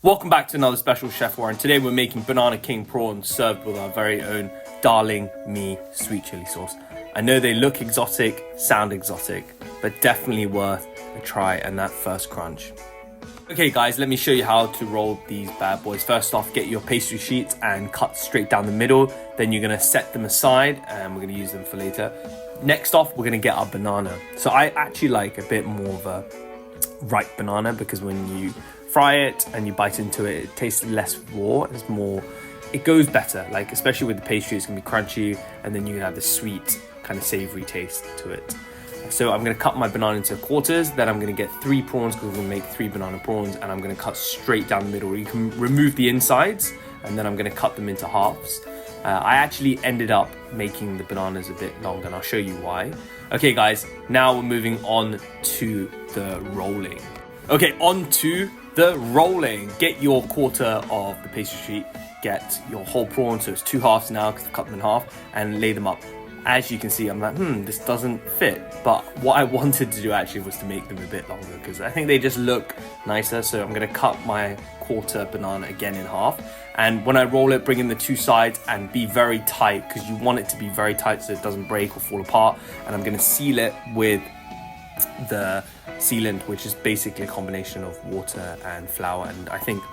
Welcome back to another special Chef Warren. Today we're making banana king prawns served with our very own Darlingme Sweet Chilli sauce. I know they look exotic, sound exotic, but definitely worth a try and that first crunch. Okay guys, let me show you how to roll these bad boys. First off, get your pastry sheets and cut straight down the middle. Then you're gonna set them aside and we're gonna use them for later. Next off, we're gonna get our banana. So I actually like a bit more of a ripe banana because when you fry it and you bite into it, it tastes less raw. It goes better, like especially with the pastry, it's gonna be crunchy and then you can have this sweet kind of savory taste to it. So I'm gonna cut my banana into quarters, then I'm gonna get 3 prawns because we're gonna make 3 banana prawns, and I'm gonna cut straight down the middle. You can remove the insides and then I'm gonna cut them into halves. I actually ended up making the bananas a bit longer and I'll show you why. Okay guys, now we're moving on to the rolling. Okay, on to the rolling. Get your quarter of the pastry sheet, get your whole prawn, so it's 2 halves now because I've cut them in half, and lay them up. As you can see, I'm like, this doesn't fit. But what I wanted to do actually was to make them a bit longer because I think they just look nicer. So I'm gonna cut my quarter banana again in half. And when I roll it, bring in the 2 sides and be very tight because you want it to be very tight so it doesn't break or fall apart. And I'm gonna seal it with the sealant, which is basically a combination of water and flour. And I think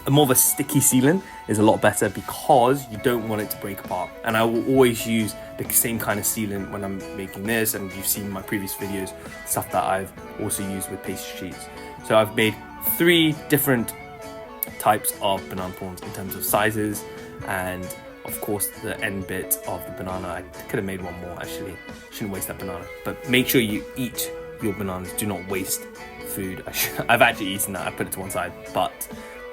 more of a sticky sealant is a lot better because you don't want it to break apart. And I will always use the same kind of sealant when I'm making this, and you've seen my previous videos, stuff that I've also used with pastry sheets. So I've made 3 different types of banana prawns in terms of sizes, and of course the end bit of the banana. I could have made one more actually, shouldn't waste that banana, but make sure you eat your bananas, do not waste food. I've actually eaten that, I put it to one side. But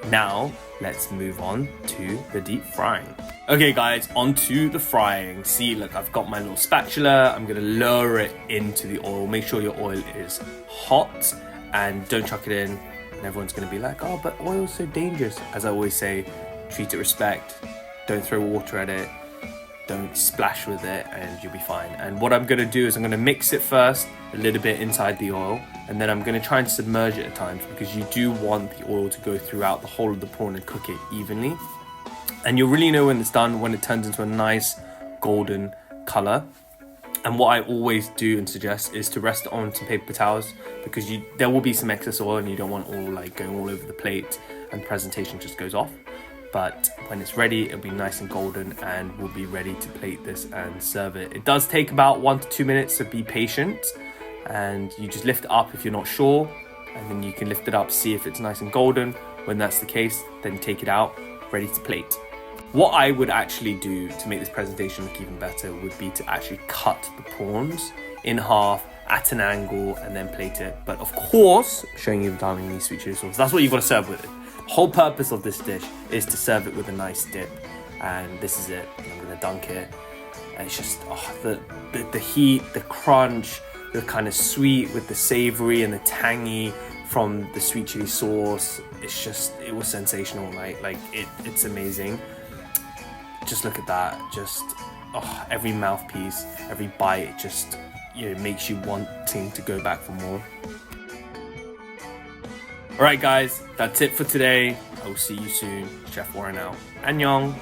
now let's move on to the deep frying. Okay guys, on to the frying. See, look, I've got my little spatula. I'm gonna lower it into the oil. Make sure your oil is hot and don't chuck it in and everyone's gonna be like, oh, but oil's so dangerous. As I always say, treat it respect, don't throw water at it, don't splash with it, and you'll be fine. And what I'm gonna do is I'm gonna mix it first a little bit inside the oil, and then I'm gonna try and submerge it at times because you do want the oil to go throughout the whole of the prawn and cook it evenly. And you'll really know when it's done when it turns into a nice golden color. And what I always do and suggest is to rest it on some paper towels because there will be some excess oil and you don't want all like going all over the plate and the presentation just goes off. But when it's ready, it'll be nice and golden and we'll be ready to plate this and serve it. It does take about 1 to 2 minutes, so be patient. And you just lift it up if you're not sure, and then you can lift it up, see if it's nice and golden. When that's the case, then take it out, ready to plate. What I would actually do to make this presentation look even better would be to actually cut the prawns in half at an angle and then plate it. But of course, I'm showing you the Darlingme Sweet Chilli sauce. That's what you've got to serve with it. The whole purpose of this dish is to serve it with a nice dip, and this is it. I'm gonna dunk it, and it's just the heat, the crunch, the kind of sweet with the savory and the tangy from the sweet chili sauce. It was sensational, right? Like it's amazing. Just look at that. Just every mouthpiece, every bite, just makes you wanting to go back for more. Alright guys, that's it for today. I will see you soon. Chef Warren out. Annyeong.